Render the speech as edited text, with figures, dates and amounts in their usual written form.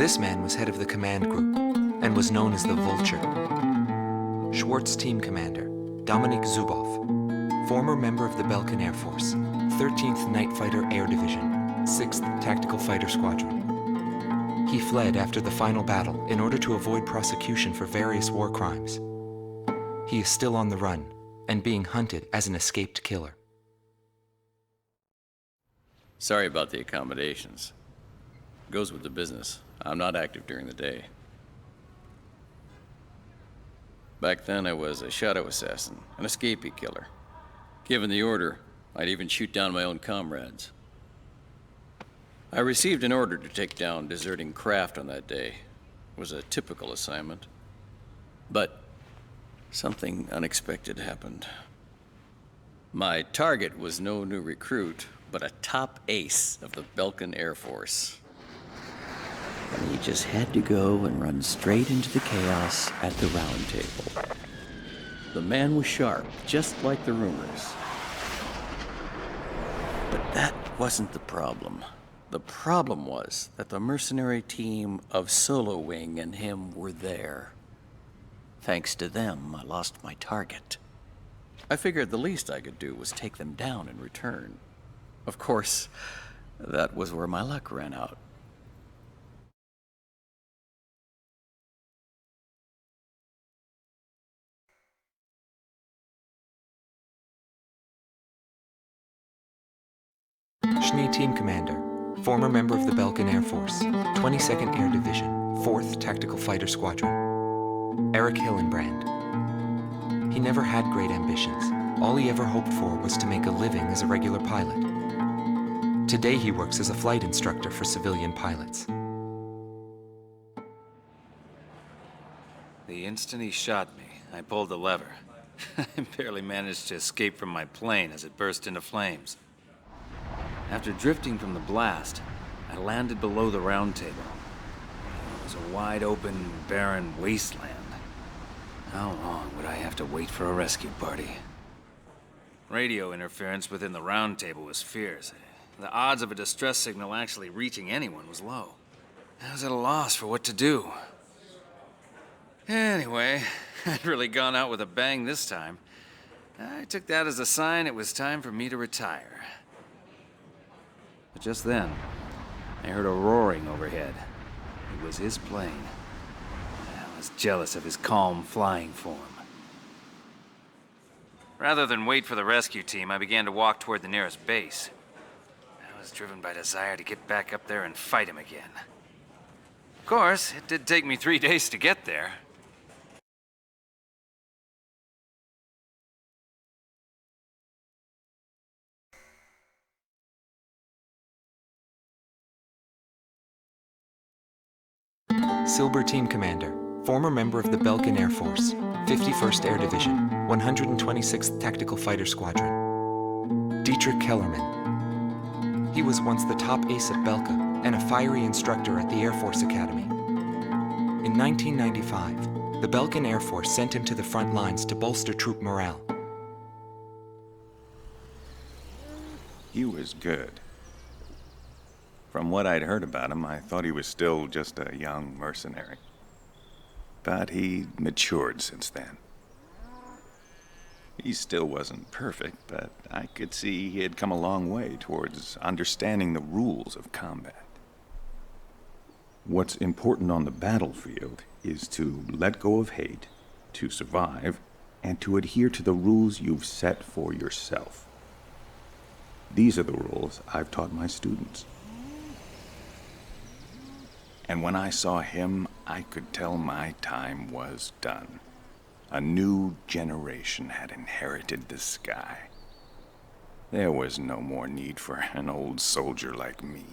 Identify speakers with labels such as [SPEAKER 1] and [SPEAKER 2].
[SPEAKER 1] This man was head of the command group and was known as the Vulture. Schwartz Team Commander, Dominik Zubov, former member of the Belkan Air Force, 13th Night Fighter Air Division, 6th Tactical Fighter Squadron. He fled after the final battle in order to avoid prosecution for various war crimes. He is still on the run and being hunted as an escaped killer.
[SPEAKER 2] Sorry about the accommodations. Goes with the business. I'm not active during the day. Back then, I was a shadow assassin, an escapee killer. Given the order, I'd even shoot down my own comrades. I received an order to take down deserting craft on that day. It was a typical assignment. But something unexpected happened. My target was no new recruit, but a top ace of the Belkan Air Force.
[SPEAKER 3] And he just had to go and run straight into the chaos at the round table.
[SPEAKER 2] The man was sharp, just like the rumors. But that wasn't the problem. The problem was that the mercenary team of Solo Wing and him were there. Thanks to them, I lost my target. I figured the least I could do was take them down in return. Of course, that was where my luck ran out.
[SPEAKER 1] Schnee Team Commander, former member of the Belkan Air Force, 22nd Air Division, 4th Tactical Fighter Squadron. Eric Hillenbrand. He never had great ambitions. All he ever hoped for was to make a living as a regular pilot. Today he works as a flight instructor for civilian pilots.
[SPEAKER 4] The instant he shot me, I pulled the lever. I barely managed to escape from my plane as it burst into flames. After drifting from the blast, I landed below the round table. It was a wide-open, barren wasteland. How long would I have to wait for a rescue party? Radio interference within the round table was fierce. The odds of a distress signal actually reaching anyone was low. I was at a loss for what to do. Anyway, I'd really gone out with a bang this time. I took that as a sign it was time for me to retire. But just then, I heard a roaring overhead. It was his plane. I was jealous of his calm flying form. Rather than wait for the rescue team, I began to walk toward the nearest base. I was driven by desire to get back up there and fight him again. Of course, it did take me 3 days to get there.
[SPEAKER 1] Silber Team Commander, former member of the Belkan Air Force, 51st Air Division, 126th Tactical Fighter Squadron. Dietrich Kellerman. He was once the top ace at Belka and a fiery instructor at the Air Force Academy. In 1995, the Belkan Air Force sent him to the front lines to bolster troop morale.
[SPEAKER 5] He was good. From what I'd heard about him, I thought he was still just a young mercenary. But he matured since then. He still wasn't perfect, but I could see he had come a long way towards understanding the rules of combat. What's important on the battlefield is to let go of hate, to survive, and to adhere to the rules you've set for yourself. These are the rules I've taught my students. And when I saw him, I could tell my time was done. A new generation had inherited the sky. There was no more need for an old soldier like me.